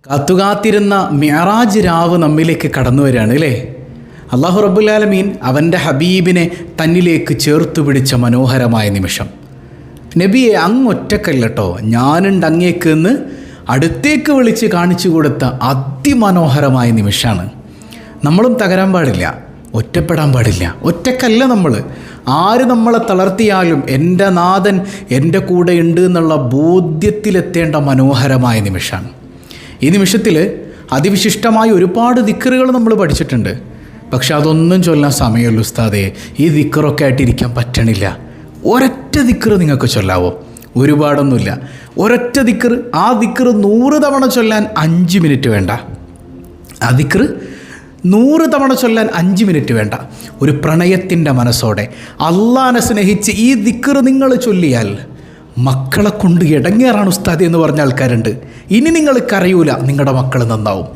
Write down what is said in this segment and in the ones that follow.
കാത്തുകാത്തിരുന്ന മിഅ്റാജ് രാവ് നമ്മിലേക്ക് കടന്നു വരികയാണ് അല്ലേ? അല്ലാഹു റബ്ബുൽ ആലമീൻ അവൻ്റെ ഹബീബിനെ തന്നിലേക്ക് ചേർത്തു പിടിച്ച മനോഹരമായ നിമിഷം. നബിയെ അങ്ങൊറ്റക്കല്ലോ, ഞാനുണ്ട് അങ്ങേക്ക് എന്ന് അടുത്തേക്ക് വിളിച്ച് കാണിച്ചു കൊടുത്ത അതിമനോഹരമായ നിമിഷമാണ്. നമ്മളും തകരാൻ പാടില്ല, ഒറ്റപ്പെടാൻ പാടില്ല. ഒറ്റക്കല്ല നമ്മൾ. ആര് നമ്മളെ തളർത്തിയാലും എൻ്റെ നാഥൻ എൻ്റെ കൂടെ ഉണ്ട് എന്നുള്ള ബോധ്യത്തിലെത്തേണ്ട മനോഹരമായ നിമിഷമാണ്. ഈ നിമിഷത്തിൽ അതിവിശിഷ്ടമായ ഒരുപാട് ദിക്റുകൾ നമ്മൾ പഠിച്ചിട്ടുണ്ട്. പക്ഷെ അതൊന്നും ചൊല്ലാൻ സമയമുള്ളൂ ഉസ്താദേ. ഈ ദിക്റൊക്കെ ആയിട്ട് ഇരിക്കാൻ പറ്റണില്ല. ഒരൊറ്റ ദിക്റ് നിങ്ങൾക്ക് ചൊല്ലാവോ? ഒരുപാടൊന്നുമില്ല, ഒരൊറ്റ ദിക്റ്. ആ ദിക്റ് 100 തവണ ചൊല്ലാൻ 5 മിനിറ്റ് വേണ്ട. ആ ദിക്റ് 100 തവണ ചൊല്ലാൻ 5 മിനിറ്റ് വേണ്ട. ഒരു പ്രണയത്തിൻ്റെ മനസ്സോടെ അള്ളാനെ സ്നേഹിച്ച് ഈ ദിക്റ് നിങ്ങൾ ചൊല്ലിയാൽ മക്കളെ കൊണ്ട് ഇടങ്ങേറാണ് ഉസ്താദി എന്ന് പറഞ്ഞ ആൾക്കാരുണ്ട്. ഇനി നിങ്ങൾ കരയൂല, നിങ്ങളുടെ മക്കൾ നന്നാവും.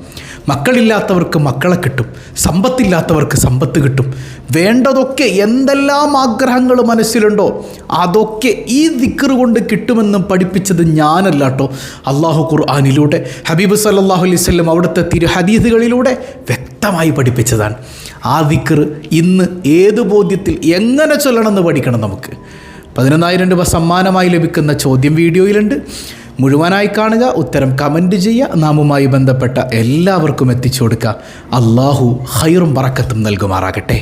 മക്കളില്ലാത്തവർക്ക് മക്കളെ കിട്ടും, സമ്പത്തില്ലാത്തവർക്ക് സമ്പത്ത് കിട്ടും. വേണ്ടതൊക്കെ എന്തെല്ലാം ആഗ്രഹങ്ങൾ മനസ്സിലുണ്ടോ അതൊക്കെ ഈ ദിക്റ് കൊണ്ട് കിട്ടുമെന്നും പഠിപ്പിച്ചത് ഞാനല്ല കേട്ടോ, അള്ളാഹു ഖുർആനിലൂടെ ഹബീബ് സല്ലല്ലാഹു അലൈഹി വസല്ലം അവിടുത്തെ ഹദീസുകളിലൂടെ വ്യക്തമായി പഠിപ്പിച്ചതാണ്. ആ ദിക്റ് ഇന്ന് ഏത് ബോധ്യത്തിൽ എങ്ങനെ ചൊല്ലണമെന്ന് പഠിക്കണം. നമുക്ക് 11,000 രൂപ സമ്മാനമായി ലഭിക്കുന്ന ചോദ്യം വീഡിയോയിലുണ്ട്. മുഴുവനായി കാണുക, ഉത്തരം കമൻറ്റ് ചെയ്യുക, നാമുമായി ബന്ധപ്പെട്ട എല്ലാവർക്കും എത്തിച്ചു കൊടുക്കുക. അള്ളാഹു ഖൈറും ബറക്കത്തും നൽകുമാറാകട്ടെ.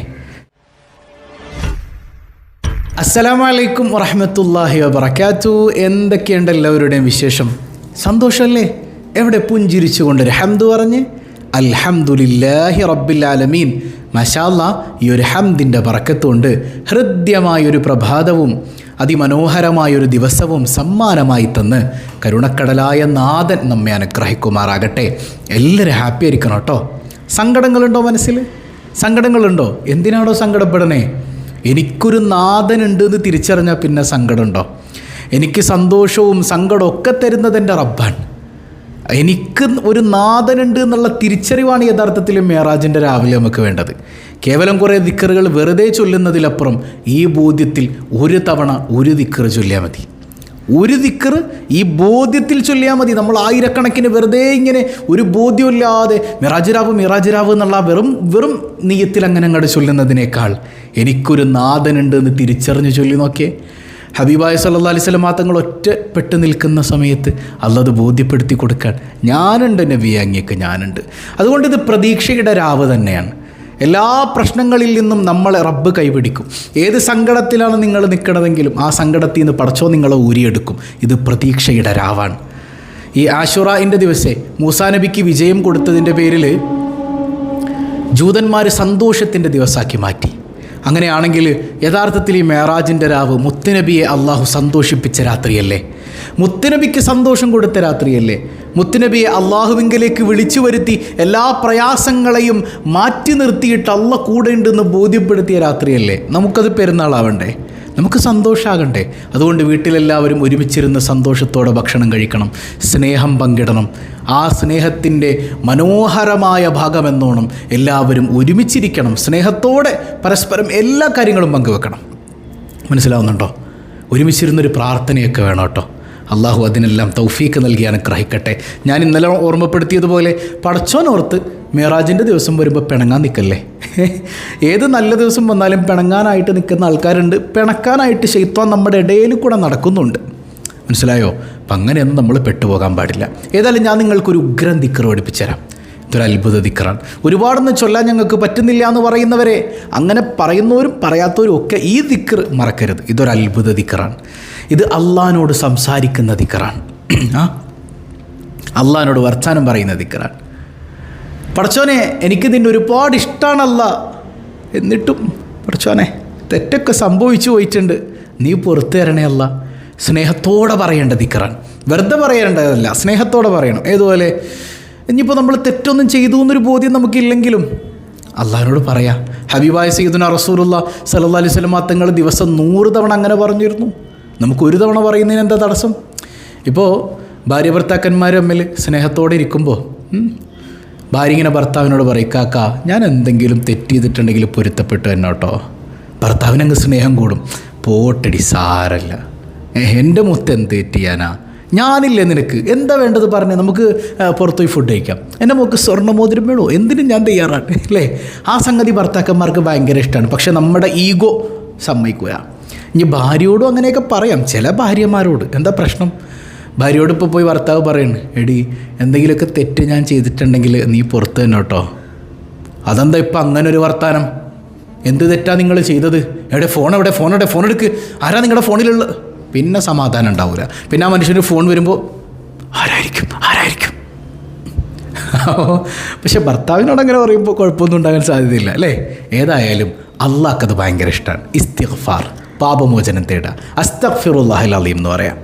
അസ്സലാമു അലൈക്കും വറഹ്മത്തുള്ളാഹി വബറകാതുഹു. എന്തൊക്കെയുണ്ട് എല്ലാവരുടെയും വിശേഷം? സന്തോഷമല്ലേ? എവിടെ പുഞ്ചിരിച്ചുകൊണ്ടൊരു ഹംദ് പറഞ്ഞ് അൽഹംദുലില്ലാഹി റബ്ബിൽ ആലമീൻ. മാഷാ അല്ലാഹ്, ഈ ഒരു ഹംദിൻ്റെ ബറക്കത്തുകൊണ്ട് ഹൃദ്യമായൊരു പ്രഭാതവും അതിമനോഹരമായൊരു ദിവസവും സമ്മാനമായി തന്ന് കരുണക്കടലായ നാഥൻ നമ്മെ അനുഗ്രഹിക്കുമാറാകട്ടെ. എല്ലാവരും ഹാപ്പി ആയിരിക്കണം കേട്ടോ. സങ്കടങ്ങളുണ്ടോ മനസ്സിൽ? സങ്കടങ്ങളുണ്ടോ? എന്തിനാണോ സങ്കടപ്പെടണേ? എനിക്കൊരു നാഥനുണ്ട് എന്ന് തിരിച്ചറിഞ്ഞാൽ പിന്നെ സങ്കടമുണ്ടോ? എനിക്ക് സന്തോഷവും സങ്കടവും ഒക്കെ തരുന്നത് എൻ്റെ റബ്ബാണ്. എനിക്ക് ഒരു നാഥനുണ്ട് എന്നുള്ള തിരിച്ചറിവാണ് യഥാർത്ഥത്തിൽ മിഅ്റാജിൻ്റെ രാവിലെ നമുക്ക് വേണ്ടത്. കേവലം കുറേ ദിക്റുകൾ വെറുതെ ചൊല്ലുന്നതിലപ്പുറം ഈ ബോധ്യത്തിൽ ഒരു തവണ ഒരു ദിക്റ് ചൊല്ലിയാൽ മതി. ഒരു ദിക്റ് ഈ ബോധ്യത്തിൽ ചൊല്ലിയാൽ മതി. നമ്മൾ ആയിരക്കണക്കിന് വെറുതെ ഇങ്ങനെ ഒരു ബോധ്യമില്ലാതെ മിഅ്റാജ് രാവ് എന്നുള്ള വെറും നിയ്യത്തിൽ അങ്ങനെ അങ്ങോട്ട് ചൊല്ലുന്നതിനേക്കാൾ എനിക്കൊരു നാഥനുണ്ട് എന്ന് തിരിച്ചറിഞ്ഞ് ചൊല്ലി നോക്കിയേ. ഹബീബായ സല്ലല്ലാഹു അലൈഹി വസല്ലം തങ്ങൾ ഒറ്റപ്പെട്ട് നിൽക്കുന്ന സമയത്ത് അല്ലാഹ് ബോധ്യപ്പെടുത്തി കൊടുക്കാൻ, ഞാനുണ്ട് നബിയെ, അങ്ങേക്ക് ഞാനുണ്ട്. അതുകൊണ്ട് ഇത് പ്രതീക്ഷയുടെ രാവ് തന്നെയാണ്. എല്ലാ പ്രശ്നങ്ങളിൽ നിന്നും നമ്മളെ റബ്ബ് കൈപിടിക്കും. ഏത് സങ്കടത്തിലാണ് നിങ്ങൾ നിൽക്കണതെങ്കിലും ആ സങ്കടത്തിൽ നിന്ന് പടച്ചോ നിങ്ങളെ ഊരിയെടുക്കും. ഇത് പ്രതീക്ഷയുടെ രാവാണ്. ഈ ആശുറാഇൻ്റെ ദിവസേ മൂസാ നബിക്ക് വിജയം കൊടുത്തതിൻ്റെ പേരിൽ ജൂതന്മാർ സന്തോഷത്തിൻ്റെ ദിവസമാക്കി മാറ്റി. അങ്ങനെയാണെങ്കിൽ യഥാർത്ഥത്തിൽ ഈ മിഅ്റാജിൻ്റെ രാവ് മുത്തുനബിയെ അള്ളാഹു സന്തോഷിപ്പിച്ച രാത്രിയല്ലേ? മുത്തുനബിക്ക് സന്തോഷം കൊടുത്ത രാത്രിയല്ലേ? മുത്തുനബിയെ അള്ളാഹുവിങ്കലേക്ക് വിളിച്ചു വരുത്തി എല്ലാ പ്രയാസങ്ങളെയും മാറ്റി നിർത്തിയിട്ട് അള്ളാഹ് കൂടെ ഉണ്ടെന്ന് ബോധ്യപ്പെടുത്തിയ രാത്രിയല്ലേ? നമുക്കത് പെരുന്നാളാവണ്ടേ? നമുക്ക് സന്തോഷമാകണ്ടേ? അതുകൊണ്ട് വീട്ടിലെല്ലാവരും ഒരുമിച്ചിരുന്ന് സന്തോഷത്തോടെ ഭക്ഷണം കഴിക്കണം, സ്നേഹം പങ്കിടണം. ആ സ്നേഹത്തിൻ്റെ മനോഹരമായ ഭാഗമെന്നോണം എല്ലാവരും ഒരുമിച്ചിരിക്കണം. സ്നേഹത്തോടെ പരസ്പരം എല്ലാ കാര്യങ്ങളും പങ്കുവെക്കണം. മനസ്സിലാവുന്നുണ്ടോ? ഒരുമിച്ചിരുന്നൊരു പ്രാർത്ഥനയൊക്കെ വേണം കേട്ടോ. അള്ളാഹു അതിനെല്ലാം തൗഫീക്ക് നൽകി അനുഗ്രഹിക്കട്ടെ. ഞാൻ ഇന്നലെ ഓർമ്മപ്പെടുത്തിയതുപോലെ പടച്ചോനോർത്ത് മിഅ്റാജിൻ്റെ ദിവസം വരുമ്പോൾ പിണങ്ങാൻ നിൽക്കല്ലേ. ഏത് നല്ല ദിവസം വന്നാലും പിണങ്ങാനായിട്ട് നിൽക്കുന്ന ആൾക്കാരുണ്ട്. പിണക്കാനായിട്ട് ശൈത്വാൻ നമ്മുടെ ഇടയിൽ കൂടെ നടക്കുന്നുണ്ട്. മനസ്സിലായോ? അപ്പം അങ്ങനെയൊന്നും നമ്മൾ പെട്ടുപോകാൻ പാടില്ല. ഏതായാലും ഞാൻ നിങ്ങൾക്കൊരു ഉഗ്രൻ ദിക്റ് പഠിപ്പിച്ചു തരാം. ഇതൊരു അത്ഭുത ദിക്റാണ്. ഒരുപാടൊന്നും ചൊല്ലാൻ ഞങ്ങൾക്ക് പറ്റുന്നില്ല എന്ന് പറയുന്നവരെ, അങ്ങനെ പറയുന്നവരും പറയാത്തവരും ഒക്കെ ഈ ദിക്റ് മറക്കരുത്. ഇതൊരു അത്ഭുത ദിക്റാണ്. ഇത് അള്ളാഹിനോട് സംസാരിക്കുന്ന ദിക്റാണ്. അള്ളാഹിനോട് വർത്താനം പറയുന്ന ദിക്റാണ്. പടച്ചോനെ, എനിക്കിതിൻ്റെ ഒരുപാട് ഇഷ്ടമാണല്ല, എന്നിട്ടും പടച്ചോനെ തെറ്റൊക്കെ സംഭവിച്ചു പോയിട്ടുണ്ട്, നീ പുറത്തു തരണേ അല്ല. സ്നേഹത്തോടെ പറയേണ്ട ദിക്റാണ്. വെറുതെ പറയേണ്ടതല്ല, സ്നേഹത്തോടെ പറയണം. ഏതുപോലെ ഇനിയിപ്പോൾ നമ്മൾ തെറ്റൊന്നും ചെയ്തു എന്നൊരു ബോധ്യം നമുക്കില്ലെങ്കിലും അള്ളാഹിനോട് പറയാം. ഹബീബായ സയ്യിദുനാ റസൂലുള്ളാഹി സ്വല്ലല്ലാഹു അലൈഹി വസല്ലം തങ്ങൾ ദിവസം 100 തവണ അങ്ങനെ പറഞ്ഞിരുന്നു. നമുക്ക് ഒരു തവണ പറയുന്നതിന് എന്താ തടസ്സം? ഇപ്പോൾ ഭാര്യ ഭർത്താക്കന്മാർ തമ്മിൽ സ്നേഹത്തോടെ ഇരിക്കുമ്പോൾ ഭാര്യ ഇങ്ങനെ ഭർത്താവിനോട് പറയും, കാക്ക ഞാൻ എന്തെങ്കിലും തെറ്റ് ചെയ്തിട്ടുണ്ടെങ്കിൽ പൊരുത്തപ്പെട്ടു എന്നോട്ടോ. ഭർത്താവിനങ്ങ് സ്നേഹം കൂടും. പോട്ടടി സാരല്ല, എൻ്റെ മുത്ത് എന്ത് തെറ്റ് ചെയ്യാനാ, ഞാനില്ലേ നിനക്ക്, എന്താ വേണ്ടത് പറഞ്ഞ് നമുക്ക് പുറത്തുപോയി ഫുഡ് കഴിക്കാം, എൻ്റെ മോൾക്ക് സ്വർണ്ണമോതിരം വേണോ, എന്തിനും ഞാൻ തയ്യാറാണ് അല്ലേ. ആ സംഗതി ഭർത്താക്കന്മാർക്ക് ഭയങ്കര ഇഷ്ടമാണ്. പക്ഷെ നമ്മുടെ ഈഗോ സമ്മതിക്കുക. ഇനി ഭാര്യയോടും അങ്ങനെയൊക്കെ പറയാം, ചില ഭാര്യമാരോട്. എന്താ പ്രശ്നം? ഭാര്യയോട് ഇപ്പോൾ പോയി ഭർത്താവ് പറയുന്നു, എടി എന്തെങ്കിലുമൊക്കെ തെറ്റ് ഞാൻ ചെയ്തിട്ടുണ്ടെങ്കിൽ നീ പുറത്ത് തന്നെ കേട്ടോ. അതെന്താ ഇപ്പം അങ്ങനെ ഒരു വർത്താനം? എന്ത് തെറ്റാണ് നിങ്ങൾ ചെയ്തത്? എവിടെ ഫോൺ എടുക്ക്, ആരാ നിങ്ങളുടെ ഫോണിലുള്ളത്? പിന്നെ സമാധാനം ഉണ്ടാവില്ല. പിന്നെ ആ മനുഷ്യന് ഫോൺ വരുമ്പോൾ ആരായിരിക്കും. പക്ഷെ ഭർത്താവിനോട് അങ്ങനെ പറയുമ്പോൾ കുഴപ്പമൊന്നും ഉണ്ടാകാൻ സാധ്യതയില്ല അല്ലേ. ഏതായാലും അള്ളാഹ്ക്കത് ഭയങ്കര ഇഷ്ടമാണ്. ഇസ്തിഗ്ഫാർ, പാപമോചനം തേടുക, അസ്തഗ്ഫിറുല്ലാഹിൽ അലീം എന്ന് പറയാം.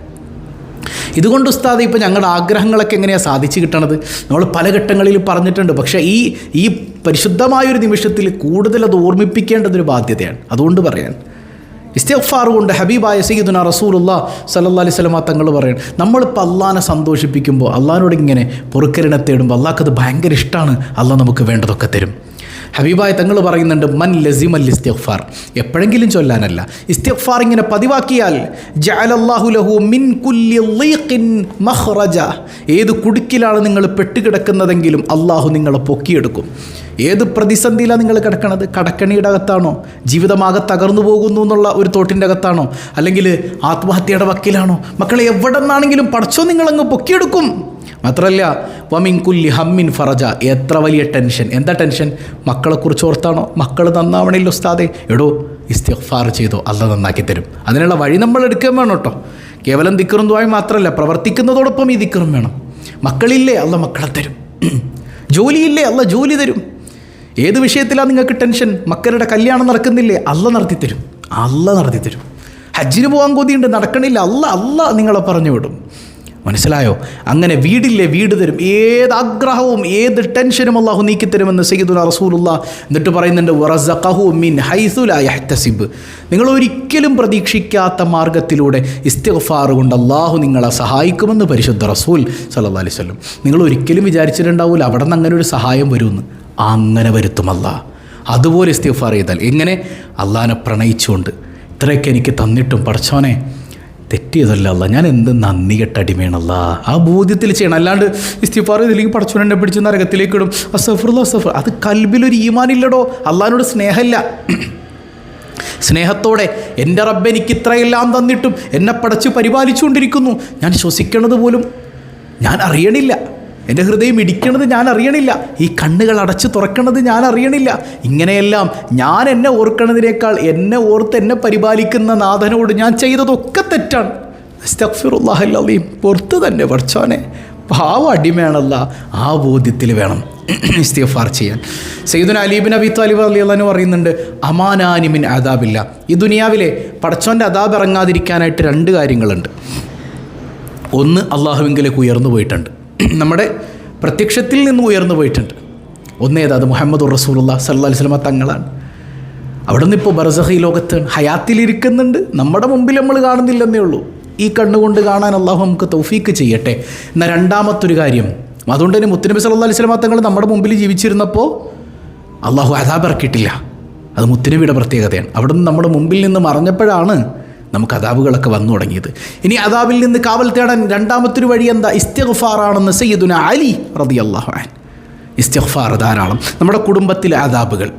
ഇതുകൊണ്ട് ഉസ്താദ് ഇപ്പോൾ ഞങ്ങളുടെ ആഗ്രഹങ്ങളൊക്കെ എങ്ങനെയാണ് സാധിച്ചു കിട്ടണത്? നമ്മൾ പല ഘട്ടങ്ങളിൽ പറഞ്ഞിട്ടുണ്ട്. പക്ഷേ ഈ പരിശുദ്ധമായൊരു നിമിഷത്തിൽ കൂടുതൽ അത് ഓർമ്മിപ്പിക്കേണ്ടതൊരു ബാധ്യതയാണ്. അതുകൊണ്ട് പറയാൻ ഇസ്തിഗ്ഫാർ കൊണ്ട് ഹബീബായ സയ്യിദുനാ റസൂലുള്ളാഹി സ്വല്ലല്ലാഹി അലൈഹി വസല്ലം തങ്ങൾ പറയും, നമ്മളിപ്പോൾ അള്ളാഹിനെ സന്തോഷിപ്പിക്കുമ്പോൾ, അള്ളാഹിനോട് ഇങ്ങനെ പൊറുക്കലിനെ തേടുമ്പോൾ അള്ളാഹ്ക്കത് ഭയങ്കര ഇഷ്ടമാണ്. അള്ളാഹ് നമുക്ക് വേണ്ടതൊക്കെ തരും. ഹബീബായ തങ്ങൾ പറയുന്നുണ്ട്, മൻ ലസിമൽ ഇസ്തിഗ്ഫാർ, എപ്പോഴെങ്കിലും ചൊല്ലാനല്ല, ഇസ്തിഗ്ഫാർ ഇങ്ങനെ പതിവാക്കിയാൽ ജഅലല്ലാഹു ലഹു മിൻ കുല്ലി ളീഖിൻ മഖ്റജ, ഏത് കുടുക്കിലാണ് നിങ്ങൾ പെട്ടുകിടക്കുന്നതെങ്കിലും അള്ളാഹു നിങ്ങളെ പൊക്കിയെടുക്കും. ഏത് പ്രതിസന്ധിയിലാണ് നിങ്ങൾ കിടക്കണത്? കടക്കണിയുടെ അകത്താണോ? ജീവിതമാകെ തകർന്നു പോകുന്നു എന്നുള്ള ഒരു തോട്ടിൻ്റെ അകത്താണോ? അല്ലെങ്കിൽ ആത്മഹത്യയുടെ വക്കിലാണോ? മക്കളെ എവിടെ നിന്നാണെങ്കിലും പടച്ചോ നിങ്ങളങ്ങ് പൊക്കിയെടുക്കും. മാത്രമല്ല വമിൻ കുല്ലി ഹമ്മിൻ ഫറജ, എത്ര വലിയ ടെൻഷൻ. എന്താ ടെൻഷൻ? മക്കളെക്കുറിച്ച് ഓർത്താണോ? മക്കൾ നന്നാവണില്ല ഉസ്താദേ, എടോ ഇസ്തിഗ്ഫാർ ചെയ്തോ, അള്ളാഹ് നന്നാക്കി തരും. അതിനുള്ള വഴി നമ്മൾ എടുക്കാൻ വേണം കേട്ടോ. കേവലം ദിക്റും ദുആയും മാത്രമല്ല, പ്രവർത്തിക്കുന്നതോടൊപ്പം ഈ ദിക്റും വേണം. മക്കളില്ലേ, അള്ളാഹ് മക്കളെ തരും. ജോലിയില്ലേ, അള്ളാഹ് ജോലി തരും. ഏത് വിഷയത്തിലാണ് നിങ്ങൾക്ക് ടെൻഷൻ? മക്കളുടെ കല്യാണം നടക്കുന്നില്ലേ, അള്ളാഹ് നടത്തി തരും. ഹജ്ജിന് പോകാൻ കൊതിയുണ്ട്, നടക്കണില്ല, അള്ളാഹ് നിങ്ങളെ പറഞ്ഞു വിടും. മനസ്സിലായോ? അങ്ങനെ വീടില്ലേ, വീട് തരും. ഏത് ആഗ്രഹവും ഏത് ടെൻഷനും അള്ളാഹു നീക്കിത്തരുമെന്ന് സയ്യിദുനാ റസൂലുള്ളാഹി എന്നിട്ട് പറയുന്നുണ്ട്, വറസഖഹു മിൻ ഹൈസു ലാ യഹ്തസിബ്, നിങ്ങൾ ഒരിക്കലും പ്രതീക്ഷിക്കാത്ത മാർഗത്തിലൂടെ ഇസ്തിഗ്ഫാർ കൊണ്ട് അള്ളാഹു നിങ്ങളെ സഹായിക്കുമെന്ന് പരിശുദ്ധ റസൂൽ സല്ലല്ലാഹു അലൈഹി വസല്ലം. നിങ്ങൾ ഒരിക്കലും വിചാരിച്ചിട്ടുണ്ടാവില്ല അവിടെ നിന്ന് അങ്ങനെ ഒരു സഹായം വരുമെന്ന്. അങ്ങനെ വരുത്തും അള്ളാഹ്. അതുപോലെ ഇസ്തിഗ്ഫാർ ചെയ്താൽ എങ്ങനെ? അള്ളാഹിനെ പ്രണയിച്ചുകൊണ്ട്, ഇത്രയൊക്കെ എനിക്ക് തന്നിട്ടും പടച്ചോനെ തെറ്റിയതല്ല അല്ല, ഞാൻ എന്ത് നന്ദി കെട്ടടിമയാണല്ല, ആ ബോധ്യത്തിൽ ചെയ്യണം. അല്ലാണ്ട് ഇസ്തിഗ്ഫാർ ചെയ്തില്ലെങ്കിൽ പടച്ചോനെ പിടിച്ച് നരകത്തിലേക്ക് ഇടും, അസ്തഗ്ഫിറുല്ലാഹ്, അത് കൽബിലൊരു ഈമാനില്ലടോ. അള്ളാഹിനോട് സ്നേഹമില്ല. സ്നേഹത്തോടെ എൻ്റെ റബ്ബ് എനിക്ക് ഇത്രയെല്ലാം തന്നിട്ടും എന്നെ പടച്ച് പരിപാലിച്ചുകൊണ്ടിരിക്കുന്നു, ഞാൻ ശ്വസിക്കണത് പോലും ഞാൻ അറിയണില്ല, എൻ്റെ ഹൃദയം ഇടിക്കണത് ഞാൻ അറിയണില്ല, ഈ കണ്ണുകൾ അടച്ച് തുറക്കണത് ഞാൻ അറിയണില്ല. ഇങ്ങനെയെല്ലാം ഞാൻ എന്നെ ഓർക്കണതിനേക്കാൾ എന്നെ ഓർത്ത് എന്നെ പരിപാലിക്കുന്ന നാഥനോട് ഞാൻ ചെയ്തതൊക്കെ തെറ്റാണ്. അസ്തഗ്ഫിറുല്ലാഹൽ അലീം, പുറത്ത് തന്നെ പടച്ചോനെ പാവ അടിമയാണല്ല, ആ ബോധ്യത്തിൽ വേണം ഇസ്തിഗ്ഫാർ ചെയ്യാൻ. സയ്യിദുനാ അലി ഇബ്നു അബീ ത്വാലിബ് റളിയല്ലാഹു അൻഹു പറയുന്നുണ്ട്, അമാനാനി മിൻ അദാബില്ല, ഈ ദുനിയാവിലെ പടച്ചോൻ്റെ അദാബ് ഇറങ്ങാതിരിക്കാനായിട്ട് രണ്ട് കാര്യങ്ങളുണ്ട്. ഒന്ന്, അള്ളാഹുവിങ്കിലേക്ക് ഉയർന്നു പോയിട്ടുണ്ട്, നമ്മുടെ പ്രത്യക്ഷത്തിൽ നിന്ന് ഉയർന്നു പോയിട്ടുണ്ട്. ഒന്നേതാ? അത് മുഹമ്മദുർ റസൂലുള്ളാഹി സ്വല്ലല്ലാഹു അലൈഹി വസല്ലം തങ്ങളാണ്. അവിടെ നിന്ന് ഇപ്പോൾ ബർസഖി ലോകത്താണ്, ഹയാത്തിലിരിക്കുന്നുണ്ട്, നമ്മുടെ മുമ്പിൽ നമ്മൾ കാണുന്നില്ലെന്നേ ഉള്ളൂ. ഈ കണ്ണുകൊണ്ട് കാണാൻ അള്ളാഹു നമുക്ക് തൗഫീക്ക് ചെയ്യട്ടെ. എന്നാൽ രണ്ടാമത്തൊരു കാര്യം, അതുകൊണ്ട് തന്നെ മുത്തുനബി സല്ലല്ലാഹു അലൈഹി വസല്ലം തങ്ങൾ നമ്മുടെ മുമ്പിൽ ജീവിച്ചിരുന്നപ്പോൾ അള്ളാഹു അദാബ് ഇറക്കിയിട്ടില്ല. അത് മുത്തുനബിയുടെ പ്രത്യേകതയാണ്. അവിടെ നിന്ന് നമ്മുടെ മുമ്പിൽ നിന്ന് മറഞ്ഞപ്പോഴാണ് നമുക്ക് അദാബുകളൊക്കെ വന്നു തുടങ്ങിയത്. ഇനി അദാബിൽ നിന്ന് കാവൽ തേടാൻ രണ്ടാമത്തൊരു വഴി എന്താ? ഇസ്തിഗ്ഫാറാണെന്ന് സയ്യിദുനാ അലി റളിയല്ലാഹു അൻഹു. ഇസ്തിഗ്ഫാർ ധാരാളം. നമ്മുടെ കുടുംബത്തിലെ അദാബുകൾ,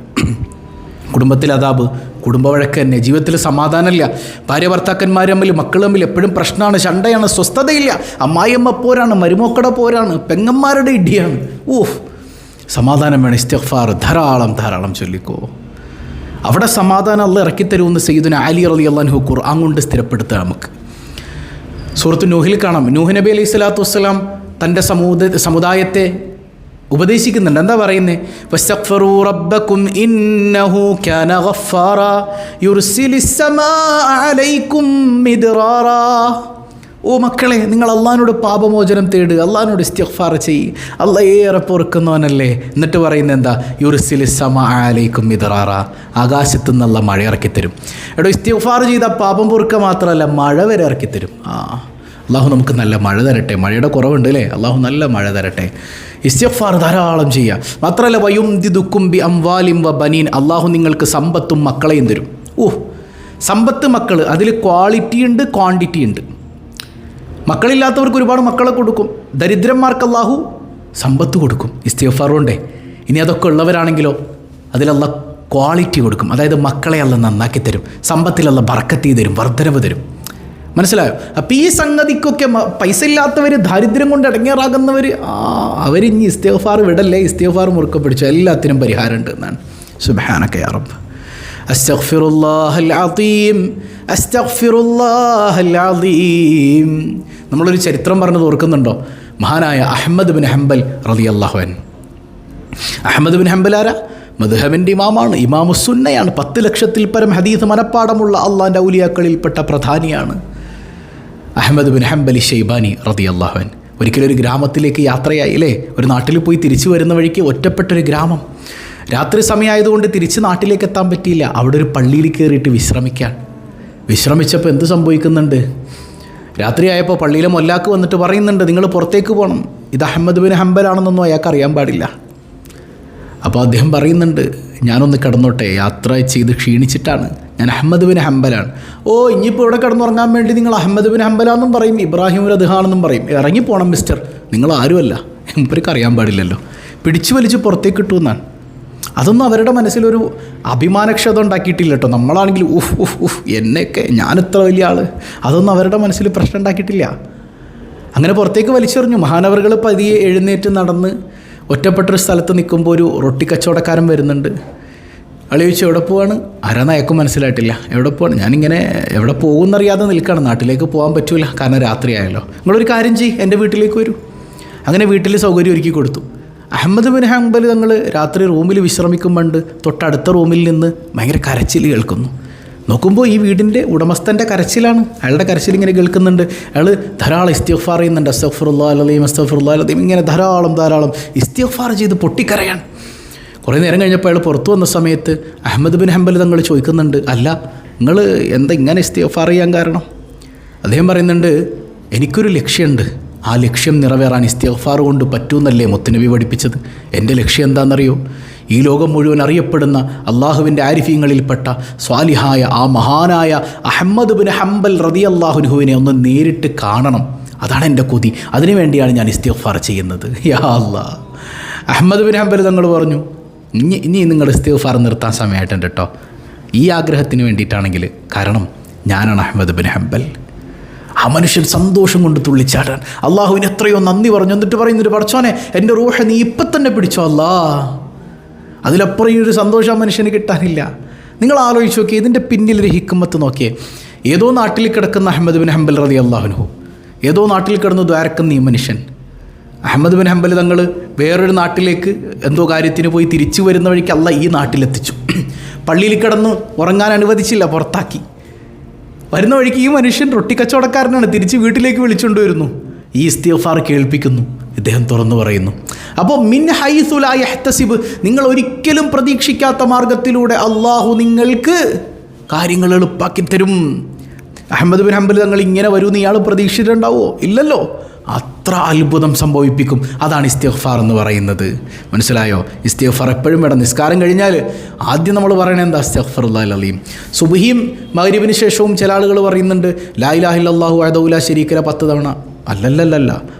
കുടുംബത്തിലെ അദാബ്, കുടുംബ വഴക്ക് തന്നെ, ജീവിതത്തിൽ സമാധാനമില്ല, ഭാര്യ ഭർത്താക്കന്മാർ തമ്മിൽ, മക്കൾ തമ്മിൽ എപ്പോഴും പ്രശ്നമാണ്, ശണ്ടയാണ്, സ്വസ്ഥതയില്ല, അമ്മായിയമ്മ പോരാണ്, മരുമക്കളുടെ പോരാണ്, പെങ്ങന്മാരുടെ ഇടിയാണ്. സമാധാനം വേണം. ഇസ്തിഗ്ഫാർ ധാരാളം ചൊല്ലിക്കോ. അവിടെ സമാധാനം അള്ളാഹ് ഇറക്കിത്തരുമെന്ന് സയ്യിദുനാ അലി റളിയല്ലാഹു അൻഹു ഖുർആൻ കൊണ്ട് സ്ഥിരപ്പെടുത്തുക. നമുക്ക് സൂറത്ത് നൂഹിൽ കാണാം, നൂഹ് നബി അലൈഹി സ്വലാത്തു വസ്സലാം തൻ്റെ സമുദായത്തെ ഉപദേശിക്കുന്നുണ്ട്. എന്താ പറയുന്നത്? വസ്തഗ്ഫിറൂ റബ്ബക്കും ഇന്നഹു കാന ഗഫാറാ യുർസിലിസ് സമാഅ അലൈക്കും മിദ്റാറാ. ഓ മക്കളെ, നിങ്ങൾ അള്ളാഹിനോട് പാപമോചനം തേടുക, അള്ളാഹിനോട് ഇസ്തിഗ്ഫാർ ചെയ്യ്, അള്ളാഹ് ഏറെ പൊറുക്കുന്നവനല്ലേ. എന്നിട്ട് പറയുന്നത് എന്താ? യുർസിലിസ് സമാഅ അലൈക്കും മിദ്റാറാ, ആകാശത്തു നിന്നുള്ള മഴ ഇറക്കിത്തരും. എടോ, ഇസ്തിഗ്ഫാർ ചെയ്ത പാപം പൊറുക്കുക മാത്രമല്ല, മഴ വരെ ഇറക്കിത്തരും. അള്ളാഹു നമുക്ക് നല്ല മഴ തരട്ടെ. മഴയുടെ കുറവുണ്ട് അല്ലേ? അള്ളാഹു നല്ല മഴ തരട്ടെ. ഇസ്തിഗ്ഫാർ ധാരാളം ചെയ്യുക. മാത്രമല്ല വയുംദിദുക്കും ബി അംവാലിൻ വ ബനീൻ, അള്ളാഹു നിങ്ങൾക്ക് സമ്പത്തും മക്കളെയും തരും. സമ്പത്ത്, മക്കൾ, അതിൽ ക്വാളിറ്റി ഉണ്ട്, ക്വാണ്ടിറ്റി ഉണ്ട്. മക്കളില്ലാത്തവർക്ക് ഒരുപാട് മക്കളെ കൊടുക്കും. ദരിദ്രന്മാർക്ക് അല്ലാഹു സമ്പത്ത് കൊടുക്കും ഇസ്തിഗ്ഫാർ കൊണ്ടേ. ഇനി അതൊക്കെ ഉള്ളവരാണെങ്കിലോ അതിലല്ല ക്വാളിറ്റി കൊടുക്കും. അതായത് മക്കളെ അല്ല നന്നാക്കി തരും, സമ്പത്തിലല്ല ബർക്കത്ത് തരും, വർദ്ധനവ് തരും. മനസ്സിലായോ? അപ്പോൾ ഈ സംഗതിക്കൊക്കെ പൈസ ഇല്ലാത്തവർ, ദാരിദ്ര്യം കൊണ്ട് ഇടങ്ങേറാകുന്നവർ, അവരിഞ്ഞ് ഇസ്തിഗ്ഫാർ വിടല്ലേ, ഇസ്തിഗ്ഫാർ മുറുക്കെ പിടിച്ചു, എല്ലാത്തിനും പരിഹാരമുണ്ട് എന്നാണ്. സുബ്ഹാനക യാ റബ്ബ്. അസ്തഗ്ഫിറുല്ലാഹൽ അദീം, അസ്തഗ്ഫിറുല്ലാഹൽ അദീം. നമ്മളൊരു ചരിത്രം പറഞ്ഞത് ഓർക്കുന്നുണ്ടോ? മഹാനായ അഹ്മദ് ബിൻ ഹംബൽ റളിയല്ലാഹു അൻഹു. അഹ്മദ് ബിൻ ഹംബൽ ആരാ? മദ്ഹബിൻ്റെ ഇമാമാണ്, ഇമാമുസുന്നയാണ്. 10 ലക്ഷത്തിൽ പരം ഹദീസ് മനപ്പാടമുള്ള അള്ളാൻ്റെ ഔലിയാക്കളിൽപ്പെട്ട പ്രധാനിയാണ് അഹ്മദ് ബിൻ ഹംബൽ ഷെയ്ബാനി റളിയല്ലാഹു അൻഹു. ഒരിക്കലൊരു ഗ്രാമത്തിലേക്ക് യാത്രയായി അല്ലേ, ഒരു നാട്ടിൽ പോയി തിരിച്ചു വരുന്ന വഴിക്ക് ഒറ്റപ്പെട്ടൊരു ഗ്രാമം. രാത്രി സമയമായതുകൊണ്ട് തിരിച്ച് നാട്ടിലേക്ക് എത്താൻ പറ്റിയില്ല. അവിടെ ഒരു പള്ളിയിൽ കയറിയിട്ട് വിശ്രമിച്ചപ്പോൾ എന്ത് സംഭവിക്കുന്നുണ്ട്? രാത്രിയായപ്പോൾ പള്ളിയിലെ മൊല്ലാക്ക് വന്നിട്ട് പറയുന്നുണ്ട്, നിങ്ങൾ പുറത്തേക്ക് പോകണം, ഇത് അഹ്മദ് ബിൻ ഹംബലാണെന്നൊന്നും അയാൾക്ക് അറിയാൻ പാടില്ല. അപ്പോൾ അദ്ദേഹം പറയുന്നുണ്ട്, ഞാനൊന്ന് കിടന്നോട്ടെ, യാത്ര ചെയ്ത് ക്ഷീണിച്ചിട്ടാണ്, ഞാൻ അഹ്മദ് ബിൻ ഹംബലാണ്. ഓ, ഇനിയിപ്പോൾ ഇവിടെ കിടന്നുറങ്ങാൻ വേണ്ടി നിങ്ങൾ അഹ്മദ് ബിൻ ഹംബലാണെന്നും പറയും, ഇബ്രാഹിം റദ്ഹാണെന്നും പറയും, ഇറങ്ങിപ്പോണം മിസ്റ്റർ, നിങ്ങൾ ആരുമല്ല, ഇവർക്ക് അറിയാൻ പാടില്ലല്ലോ. പിടിച്ചു വലിച്ച് പുറത്തേക്ക് കിട്ടൂ എന്നാണ്. അതൊന്നും അവരുടെ മനസ്സിലൊരു അഭിമാനക്ഷത ഉണ്ടാക്കിയിട്ടില്ല കേട്ടോ. നമ്മളാണെങ്കിൽ എന്നെയൊക്കെ, ഞാനിത്ര വലിയ ആൾ, അതൊന്നും അവരുടെ മനസ്സിൽ പ്രശ്നം ഉണ്ടാക്കിയിട്ടില്ല. അങ്ങനെ പുറത്തേക്ക് വലിച്ചെറിഞ്ഞു. മഹാനവറുകൾ പതിയെ എഴുന്നേറ്റ് നടന്ന് ഒറ്റപ്പെട്ടൊരു സ്ഥലത്ത് നിൽക്കുമ്പോൾ ഒരു റൊട്ടി കച്ചവടക്കാരൻ വരുന്നുണ്ട്. അയാൾ ചോദിച്ചു, എവിടെ പോവാണ്? ആരാന്ന് അയാൾക്കും മനസ്സിലായിട്ടില്ല. എവിടെ പോവാണ്? ഞാനിങ്ങനെ എവിടെ പോകുമെന്നറിയാതെ നിൽക്കുകയാണ്, നാട്ടിലേക്ക് പോകാൻ പറ്റൂല, കാരണം രാത്രിയായല്ലോ. നിങ്ങളൊരു കാര്യം ചെയ്യ്, എൻ്റെ വീട്ടിലേക്ക് വരൂ. അങ്ങനെ വീട്ടിൽ സൗകര്യം ഒരുക്കി കൊടുത്തു. അഹ്മദ് ബിൻ ഹംബൽ തങ്ങൾ രാത്രി റൂമിൽ വിശ്രമിക്കുമ്പോണ്ട് തൊട്ടടുത്ത റൂമിൽ നിന്ന് ഭയങ്കര കരച്ചിൽ കേൾക്കുന്നു. നോക്കുമ്പോൾ ഈ വീടിൻ്റെ ഉടമസ്ഥൻ്റെ കരച്ചിലാണ്. അയാളുടെ കരച്ചിൽ ഇങ്ങനെ കേൾക്കുന്നുണ്ട്. അയാൾ ധാരാളം ഇസ്തിഗ്ഫാർ ചെയ്യുന്നുണ്ട്. അസ്തഗ്ഫിറുല്ലാഹൽ അദീം, അസ്തഗ്ഫിറുല്ലാഹൽ അദീം, ഇങ്ങനെ ധാരാളം ഇസ്തിഗ്ഫാർ ചെയ്ത് പൊട്ടിക്കരയാണ്. കുറേ നേരം കഴിഞ്ഞപ്പോൾ അയാൾ പുറത്തു വന്ന സമയത്ത് അഹ്മദ് ബിൻ ഹംബൽ തങ്ങൾ ചോദിക്കുന്നുണ്ട്, അല്ല നിങ്ങൾ എന്താ ഇങ്ങനെ ഇസ്തിഗ്ഫാർ ചെയ്യാൻ കാരണം? അദ്ദേഹം പറയുന്നുണ്ട്, എനിക്കൊരു ലക്ഷ്യമുണ്ട്, ആ ലക്ഷ്യം നിറവേറാൻ ഇസ്തിഗ്ഫാർ കൊണ്ട് പറ്റൂന്നല്ലേ മുത്തുനബി പഠിപ്പിച്ചത്. എൻ്റെ ലക്ഷ്യം എന്താണെന്നറിയോ? ഈ ലോകം മുഴുവൻ അറിയപ്പെടുന്ന അള്ളാഹുവിൻ്റെ ആരിഫീങ്ങളിൽപ്പെട്ട സ്വാലിഹായ ആ മഹാനായ അഹ്മദ് ബിൻ ഹംബൽ റളിയല്ലാഹു അൻഹുവിനെ ഒന്ന് നേരിട്ട് കാണണം. അതാണ് എൻ്റെ കൊതി. അതിനുവേണ്ടിയാണ് ഞാൻ ഇസ്തിഗ്ഫാർ ചെയ്യുന്നത്. യാ അല്ലാഹ്. അഹ്മദ് ബിൻ ഹംബൽ തങ്ങൾ പറഞ്ഞു, ഇനി നിങ്ങൾ ഇസ്തിഗ്ഫാർ നിർത്താൻ സമയമായിട്ടുണ്ട് കേട്ടോ. ഈ ആഗ്രഹത്തിന് വേണ്ടിയിട്ടാണെങ്കിൽ, കാരണം ഞാനാണ് അഹ്മദ് ബിൻ ഹംബൽ. ആ മനുഷ്യൻ സന്തോഷം കൊണ്ട് തുള്ളിച്ചാടാൻ അള്ളാഹുവിന് എത്രയോ നന്ദി പറഞ്ഞു. എന്നിട്ട് പറയുന്നൊരു, പടച്ചോനെ എൻ്റെ റൂഹ നീ ഇപ്പം തന്നെ പിടിച്ചോ അല്ലാ. അതിലപ്പുറം ഈ ഒരു സന്തോഷം ആ മനുഷ്യന് കിട്ടാനില്ല. നിങ്ങൾ ആലോചിച്ച് നോക്കിയേ, ഇതിൻ്റെ പിന്നിലൊരു ഹിക്മത്ത് നോക്കിയേ. ഏതോ നാട്ടിൽ കിടക്കുന്ന അഹ്മദ് ബിൻ ഹംബൽ റളിയല്ലാഹു അൻഹു, ഏതോ നാട്ടിൽ കിടന്ന് ദ്വാരക്കുന്ന ഈ മനുഷ്യൻ അഹ്മദ് ബിൻ ഹംബൽ തങ്ങൾ വേറൊരു നാട്ടിലേക്ക് എന്തോ കാര്യത്തിന് പോയി തിരിച്ചു വരുന്ന വഴിക്ക് അല്ലാഹ് ഈ നാട്ടിലെത്തിച്ചു. പള്ളിയിൽ കിടന്ന് ഉറങ്ങാൻ അനുവദിച്ചില്ല, പുറത്താക്കി. വരുന്ന വഴിക്ക് ഈ മനുഷ്യൻ റൊട്ടി കച്ചവടക്കാരനാണ്, തിരിച്ച് വീട്ടിലേക്ക് വിളിച്ചുകൊണ്ട് വരുന്നു. ഈ ഇസ്തിഗ്ഫാർ കേൾപ്പിക്കുന്നു. ഇദ്ദേഹം തുറന്നു പറയുന്നു, അപ്പോൾ മിൻ ഹൈസു ലാ യഹ്തസിബ്, നിങ്ങൾ ഒരിക്കലും പ്രതീക്ഷിക്കാത്ത മാർഗത്തിലൂടെ അള്ളാഹു നിങ്ങൾക്ക് കാര്യങ്ങൾ എളുപ്പാക്കി തരും. അഹ്മദ് ബിൻ ഹംബൽ തങ്ങൾ ഇങ്ങനെ വരുമെന്ന് ഇയാൾ പ്രതീക്ഷിച്ചിട്ടുണ്ടാവോ? ഇല്ലല്ലോ. അത്ര അത്ഭുതം സംഭവിപ്പിക്കും. അതാണ് ഇസ്തിഗ്ഫാർ എന്ന് പറയുന്നത്. മനസ്സിലായോ? ഇസ്തിഗ്ഫാർ എപ്പോഴും വേണം. നിസ്കാരം കഴിഞ്ഞാൽ ആദ്യം നമ്മൾ പറയണത് എന്താ? അസ്തഗ്ഫിറുല്ലാഹൽ അദീം. സുബ്ഹിയും മഗ്രിബിന് ശേഷവും ചില ആളുകൾ പറയുന്നുണ്ട് ലാ ഇലാഹ ഇല്ലല്ലാഹു വഹ്ദഹു ലാ ശരീക ലഹു 10 തവണ. അല്ലല്ലല്ല,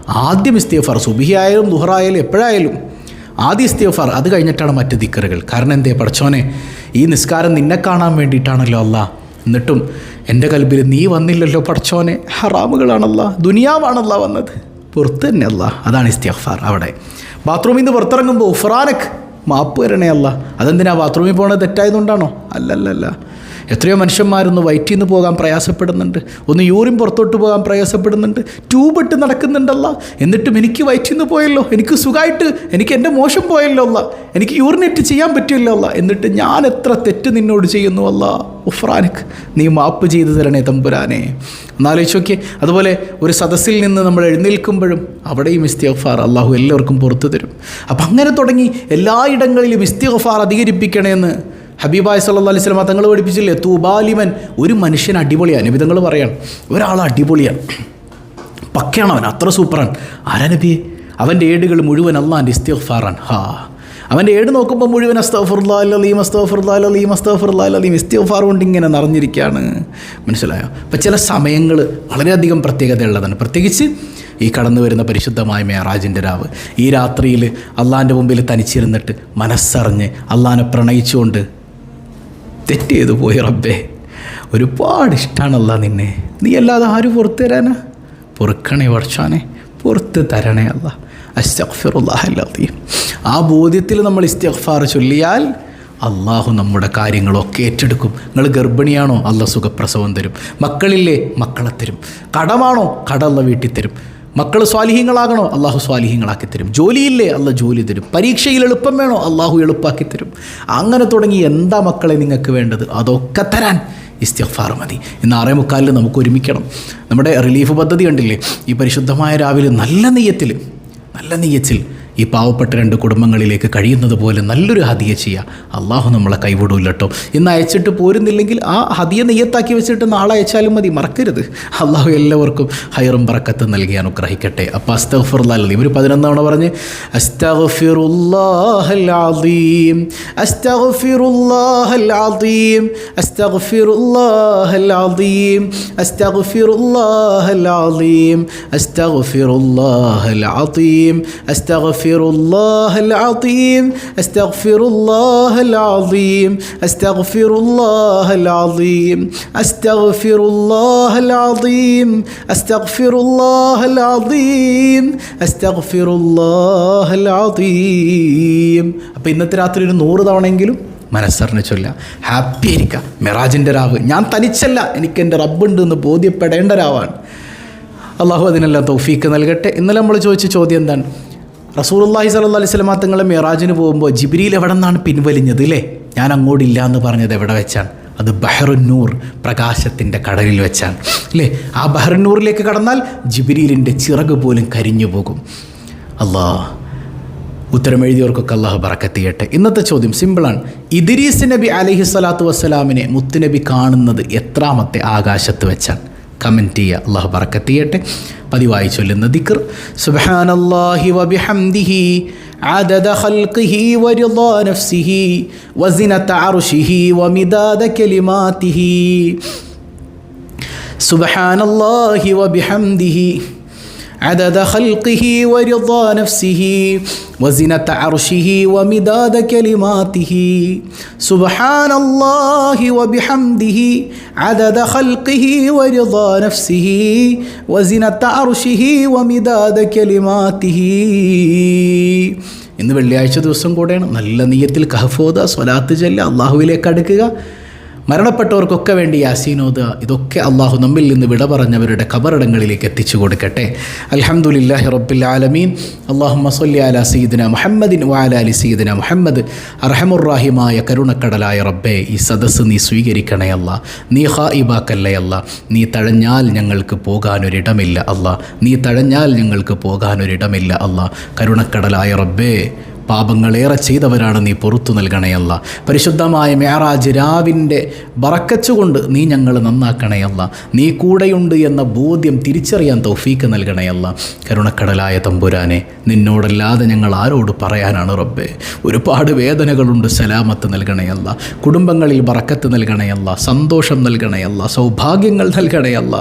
ആദ്യം ഇസ്തിഗ്ഫാർ. സുബ്ഹി ആയാലും ദുഹറായാലും എപ്പോഴായാലും ആദ്യം ഇസ്തിഗ്ഫാർ, അത് കഴിഞ്ഞിട്ടാണ് മറ്റ് ദിക്റുകൾ. കാരണം എന്തേ? പടച്ചോനെ, ഈ നിസ്കാരം നിന്നെ കാണാൻ വേണ്ടിയിട്ടാണല്ലോ അല്ലാ, എന്നിട്ടും എൻ്റെ കൽബിൽ നീ വന്നില്ലല്ലോ പടച്ചോനെ. ഹറാമുകളാണല്ലാ, ദുനിയാവാണല്ലാ വന്നത്, പുറത്ത് തന്നെ അല്ലാ. അതാണ് ഇസ്തിഗ്ഫാർ. അവിടെ ബാത്റൂമിൽ നിന്ന് പുറത്തിറങ്ങുമ്പോൾ ഉഫ്രാനക്, മാപ്പ് വരണേ അല്ലാ. അതെന്തിനാ? ബാത്റൂമിൽ പോകുന്നത് തെറ്റായതുകൊണ്ടാണോ? അല്ലല്ലല്ല. എത്രയോ മനുഷ്യന്മാരൊന്ന് വയറ്റിൽ നിന്ന് പോകാൻ പ്രയാസപ്പെടുന്നുണ്ട്, ഒന്ന് യൂറിൻ പുറത്തോട്ട് പോകാൻ പ്രയാസപ്പെടുന്നുണ്ട്, ട്യൂബിട്ട് നടക്കുന്നുണ്ടല്ല. എന്നിട്ടും എനിക്ക് വയറ്റിൽ നിന്ന് പോയല്ലോ, എനിക്ക് സുഖമായിട്ട്, എനിക്ക് എൻ്റെ മോശം പോയല്ലോ അല്ല, എനിക്ക് യൂറിനേറ്റ് ചെയ്യാൻ പറ്റില്ല അല്ല, എന്നിട്ട് ഞാൻ എത്ര തെറ്റ് നിന്നോട് ചെയ്യുന്നു അല്ല. ഉഫ്രാനിക്, നീ മാപ്പ് ചെയ്തു തരണേ തമ്പുരാനെ. എന്നാലോചിച്ച് നോക്കിയേ. അതുപോലെ ഒരു സദസ്സിൽ നിന്ന് നമ്മൾ എഴുന്നേൽക്കുമ്പോഴും അവിടെയും ഇസ്തിഗ്ഫാർ അള്ളാഹു എല്ലാവർക്കും പുറത്തു തരും. അപ്പം അങ്ങനെ തുടങ്ങി എല്ലായിടങ്ങളിലും ഇസ്തിഗ്ഫാർ അധികരിപ്പിക്കണമെന്ന് ഹബീബായ സല്ലല്ലാഹു അലൈഹി വസല്ലം തങ്ങൾ പഠിപ്പിച്ചില്ലേ? തൂബാലിമൻ, ഒരു മനുഷ്യൻ അടിപൊളിയാണ്. നബി തങ്ങൾ പറയാണ്, ഒരാൾ അടിപൊളിയാണ്, പക്കയാണ് അവൻ, അത്ര സൂപ്പറാണ്. ആരാ നബിയെ? അവൻ്റെ ഏടുകൾ മുഴുവൻ അള്ളാൻ്റെ ഇസ്തിഗ്ഫാറാണ്. അവൻ്റെ ഏട് നോക്കുമ്പോൾ മുഴുവൻ അസ്തഗ്ഫിറുല്ലാഹൽ അലീം അസ്തഗ്ഫിറുല്ലാഹൽ അലീം അസ്തഗ്ഫിറുല്ലാഹൽ അലീം ഇസ്തിഗ്ഫാർ കൊണ്ട് ഇങ്ങനെ നിറഞ്ഞിരിക്കുകയാണ്. മനസ്സിലായോ? അപ്പം ചില സമയങ്ങൾ വളരെയധികം പ്രത്യേകതയുള്ളതാണ്. പ്രത്യേകിച്ച് ഈ കടന്നു വരുന്ന പരിശുദ്ധമായ മെഹറാജിൻ്റെ രാവ്, ഈ രാത്രിയിൽ അള്ളാഹിൻ്റെ മുമ്പിൽ തനിച്ചിരുന്നിട്ട് മനസ്സറിഞ്ഞ് അള്ളാഹിനെ പ്രണയിച്ചുകൊണ്ട് തെറ്റ് ചെയ്തു പോയി റബ്ബേ, ഒരുപാട് ഇഷ്ടമാണ് അല്ലാ നിന്നെ, നീ അല്ലാതെ ആര് പുറത്തു തരാനാ? പൊറുക്കണേ വർഷാനെ, പുറത്ത് തരണേ അല്ലാ. അസ്തഗ്ഫിറുല്ലാഹൽ അലീം. ആ ബോധ്യത്തിൽ നമ്മൾ ഇസ്തിഗ്ഫാർ ചൊല്ലിയാൽ അള്ളാഹു നമ്മുടെ കാര്യങ്ങളൊക്കെ ഏറ്റെടുക്കും. നിങ്ങൾ ഗർഭിണിയാണോ? അള്ളാഹ് സുഖപ്രസവം തരും. മക്കളില്ലേ? മക്കളെ തരും. കടമാണോ? കട അള്ളാഹ് വീട്ടിൽ തരും. മക്കൾ സ്വാലിഹീങ്ങളാകണോ? അള്ളാഹു സ്വാലിഹീങ്ങളാക്കി തരും. ജോലിയില്ലേ? അള്ളാഹ് ജോലി തരും. പരീക്ഷയിൽ എളുപ്പം വേണോ? അള്ളാഹു എളുപ്പമാക്കി തരും. അങ്ങനെ തുടങ്ങി എന്താ മക്കളെ നിങ്ങൾക്ക് വേണ്ടത് അതൊക്കെ തരാൻ ഇസ്തിഗ്ഫാർ മതി. ഇന്ന് 6:45 നമുക്ക് ഒരുമിക്കണം. നമ്മുടെ റിലീഫ് പദ്ധതി കണ്ടില്ലേ? ഈ പരിശുദ്ധമായ രാവിലെ നല്ല നെയ്യത്തിൽ ഈ പാവപ്പെട്ട 2 കുടുംബങ്ങളിലേക്ക് കഴിയുന്നത് പോലെ നല്ലൊരു ഹദിയ ചെയ്യുക. അള്ളാഹു നമ്മളെ കൈവിടൂല്ല കേട്ടോ. ഇന്ന് അയച്ചിട്ട് പോരുന്നില്ലെങ്കിൽ ആ ഹദിയ നെയ്യത്താക്കി വെച്ചിട്ട് നാളെ അയച്ചാലും മതി, മറക്കരുത്. അള്ളാഹു എല്ലാവർക്കും ഹൈറും ബറക്കത്തും നൽകി അനുഗ്രഹിക്കട്ടെ. അപ്പോൾ അസ്തഗ്ഫിറുല്ലാഹൽ അലീം ഒരു 11 തവണ പറഞ്ഞ് അസ്തഗ്ഫിറുല്ലാഹൽ അലീം അസ്തഗ്ഫിറുല്ലാഹൽ അലീം അസ്തഗ്ഫിറുല്ലാഹൽ അലീം അസ്തഗ്ഫിറുല്ലാഹൽ അലീം അസ്തഗ്ഫിറുല്ലാഹൽ അലീം أستغفر الله العظيم أستغفر الله العظيم أستغفر الله العظيم أستغفر الله العظيم أستغفر الله العظيم أستغفر الله العظيم. അപ്പോൾ ഇന്നത്തെ രാത്രി ഒരു 100 തവണയെങ്കിലും മനസ്സറിഞ്ഞ് ചൊല്ല. ഹാപ്പി ആയിരിക്കുക. മെറാജിൻ്റെ രാവ് ഞാൻ തനിച്ചല്ല, എനിക്ക് എൻ്റെ റബ്ബുണ്ട് എന്ന് ബോധ്യപ്പെടേണ്ട രാവാണ്. അള്ളാഹു അതിനെല്ലാം തൗഫീക്ക് നൽകട്ടെ. ഇന്നലെ നമ്മൾ ചോദിച്ച ചോദ്യം എന്താണ്? റസൂലുള്ളാഹി സ്വല്ലല്ലാഹു അലൈഹി വസല്ലം തങ്ങൾ മിറാജിന് പോകുമ്പോൾ ജിബ്രീൽ എവിടെ നിന്നാണ് പിൻവലിഞ്ഞത് അല്ലേ? ഞാൻ അങ്ങോട്ടില്ല എന്ന് പറഞ്ഞത് എവിടെ വെച്ചാണ്? അത് ബഹറുന്നൂർ, പ്രകാശത്തിൻ്റെ കടലിൽ വെച്ചാണ് അല്ലേ? ആ ബഹറുന്നൂറിലേക്ക് കടന്നാൽ ജിബ്രീലിൻ്റെ ചിറക് പോലും കരിഞ്ഞു പോകും. അല്ലാഹ് ഉത്തരം എഴുതിയവർക്കൊക്കെ അള്ളാഹു ബറക്കത്ത് ചെയ്യട്ടെ. ഇന്നത്തെ ചോദ്യം സിമ്പിളാണ്. ഇദ്രീസ് നബി അലൈഹി സ്വലാത്തു വസ്സലാമിനെ മുത്തുനബി കാണുന്നത് എത്രാമത്തെ ആകാശത്ത് വെച്ചാണ്? കമൻറ്റ് ചെയ്യുക. അള്ളാഹു ബറക്കത്ത് ചെയ്യട്ടെ. പതിവായി ചൊല്ലുന്ന ദിക്ർ സുബ്ഹാനല്ലാഹി വബിഹംദിഹി അദദ ഖൽഖിഹി വറിദാ നഫ്സിഹി വസിനത അർശിഹി വമിദാദ കലിമാതിഹി. സുബ്ഹാനല്ലാഹി വബിഹംദിഹി عدد خلقه ورضا نفسه وزنة عرشه ومداد كلماته. سبحان الله وبحمده عدد خلقه ورضا نفسه وزنة عرشه ومداد كلماته. ഇന്ന് വെള്ളിയാഴ്ച ദിവസം കൂടെയാണ്. നല്ല നിയ്യത്തിൽ കഹ്ഫോദ സ്വലാത്ത് ചൊല്ലുക, അള്ളാഹുവിലേക്ക് അടുക്കുക. മരണപ്പെട്ടവർക്കൊക്കെ വേണ്ടി യാസീനോദ. ഇതൊക്കെ അള്ളാഹു നമ്മിൽ നിന്ന് വിട പറഞ്ഞവരുടെ ഖബറിടങ്ങളിലേക്ക് എത്തിച്ചു കൊടുക്കട്ടെ. അൽഹംദുലില്ലാഹി റബ്ബിൽ ആലമീൻ. അല്ലാഹുമ്മ സ്വല്ലി അലാ സയ്യിദിന മുഹമ്മദിൻ വഅലാ ആലി സയ്യിദിന മുഹമ്മദ്. അർഹമുർ-റഹീമായ കരുണക്കടലായ റബ്ബേ, ഈ സദസ്സ് നീ സ്വീകരിക്കണേ അല്ലാ. നീ ഖായിബാക്കല്ലേ അല്ലാ. നീ തഴഞ്ഞാൽ ഞങ്ങൾക്ക് പോകാനൊരിടമില്ല അല്ലാ. നീ തഴഞ്ഞാൽ ഞങ്ങൾക്ക് പോകാനൊരിടമില്ല അല്ലാ. കരുണക്കടലായ റബ്ബേ, പാപങ്ങളേറെ ചെയ്തവരാണ്, നീ പുറത്തു നൽകണയല്ല. പരിശുദ്ധമായ മെഹറാജ് രാവിൻ്റെ ബറക്കച്ചുകൊണ്ട് നീ ഞങ്ങൾ നന്നാക്കണയല്ല. നീ കൂടെയുണ്ട് എന്ന ബോധ്യം തിരിച്ചറിയാൻ തൗഫീക്ക് നൽകണയല്ല. കരുണക്കടലായ തമ്പുരാനെ, നിന്നോടല്ലാതെ ഞങ്ങൾ ആരോട് പറയാനാണ് റബ്ബേ. ഒരുപാട് വേദനകളുണ്ട്, സലാമത്ത് നൽകണയല്ല. കുടുംബങ്ങളിൽ ബറക്കത്ത് നൽകണയല്ല, സന്തോഷം നൽകണയല്ല, സൗഭാഗ്യങ്ങൾ നൽകണയല്ല.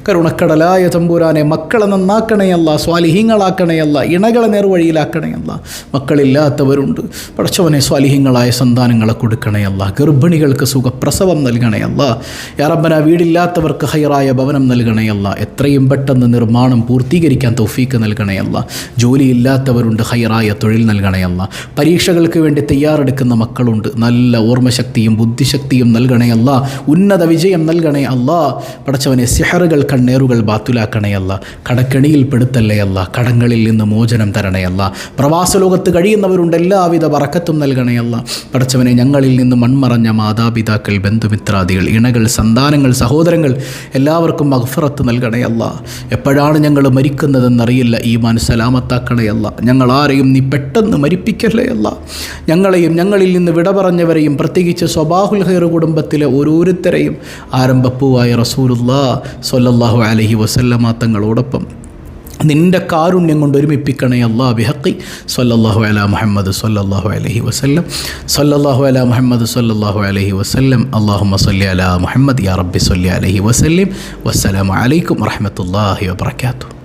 കരുണക്കടലായ തമ്പുരാനെ, മക്കളെ നന്നാക്കണയല്ല, സ്വാലിഹീങ്ങളാക്കണയല്ല, ഇണകളെ നേർവഴിയിലാക്കണയല്ല. മക്കളില്ലാത്തവരുണ്ട്, പടച്ചവനെ സ്വാലിഹീങ്ങളായ സന്താനങ്ങളെ കൊടുക്കണയല്ല. ഗർഭിണികൾക്ക് സുഖപ്രസവം നൽകണയല്ല. യാ റബ്ബന, വീടില്ലാത്തവർക്ക് ഹൈറായ ഭവനം നൽകണയല്ല. എത്രയും പെട്ടെന്ന് നിർമ്മാണം പൂർത്തീകരിക്കാൻ തൗഫീക്ക് നൽകണയല്ല. ജോലിയില്ലാത്തവരുണ്ട്, ഹൈറായ തൊഴിൽ നൽകണയല്ല. പരീക്ഷകൾക്ക് വേണ്ടി തയ്യാറെടുക്കുന്ന മക്കളുണ്ട്, നല്ല ഓർമ്മശക്തിയും ബുദ്ധിശക്തിയും നൽകണയല്ല. ഉന്നത വിജയം നൽകണേ അല്ല. പടച്ചവനെ, സിഹറുകൾ കണ്ണേറുകൾ ബാത്തുലാക്കണയല്ല. കടക്കെണിയിൽ പെടുത്തല്ലേയല്ല. കടങ്ങളിൽ നിന്ന് മോചനം തരണയല്ല. പ്രവാസ ലോകത്ത് കഴിയുന്നവരുണ്ട്, എല്ലാവിധ ബറക്കത്തും നൽകണയല്ല. പടച്ചവനെ, ഞങ്ങളിൽ നിന്ന് മൺമറഞ്ഞ മാതാപിതാക്കൾ, ബന്ധുമിത്രാദികൾ, ഇണകൾ, സന്താനങ്ങൾ, സഹോദരങ്ങൾ എല്ലാവർക്കും മഗ്ഫിറത്ത് നൽകണയല്ല. എപ്പോഴാണ് ഞങ്ങൾ മരിക്കുന്നതെന്നറിയില്ല, ഈമാൻ സലാമത്താക്കണയല്ല. ഞങ്ങൾ ആരെയും നീ പെട്ടെന്ന് മരിപ്പിക്കല്ലേയല്ല. ഞങ്ങളെയും ഞങ്ങളിൽ നിന്ന് വിട പറഞ്ഞവരെയും, പ്രത്യേകിച്ച് സ്വബാഹുൽ ഖൈർ കുടുംബത്തിലെ ഓരോരുത്തരെയും ആരംഭപ്പൂവായ റസൂലുള്ളാഹി സ്വല്ലല്ലാഹു അലൈഹി വസല്ലമ തങ്ങളോടൊപ്പം നിൻ്റെ കാരുണ്യം കൊണ്ട് ഒരുമിപ്പിക്കണേ അല്ലാ ബിഹഖി സ്വല്ലല്ലാഹു അലാ മുഹമ്മദ് സ്വല്ലല്ലാഹു അലൈഹി വസല്ലം സ്വല്ലല്ലാഹു അലാ മുഹമ്മദ് സ്വല്ലല്ലാഹു അലൈഹി വസല്ലം അല്ലാഹുമ്മ സ്വല്ലി അലാ മുഹമ്മദ് യാ റബ്ബി സ്വല്ലി അലൈഹി വസല്ലം. വസ്സലാമു അലൈക്കും വറഹ്മത്തുള്ളാഹി വബറകാതുഹു.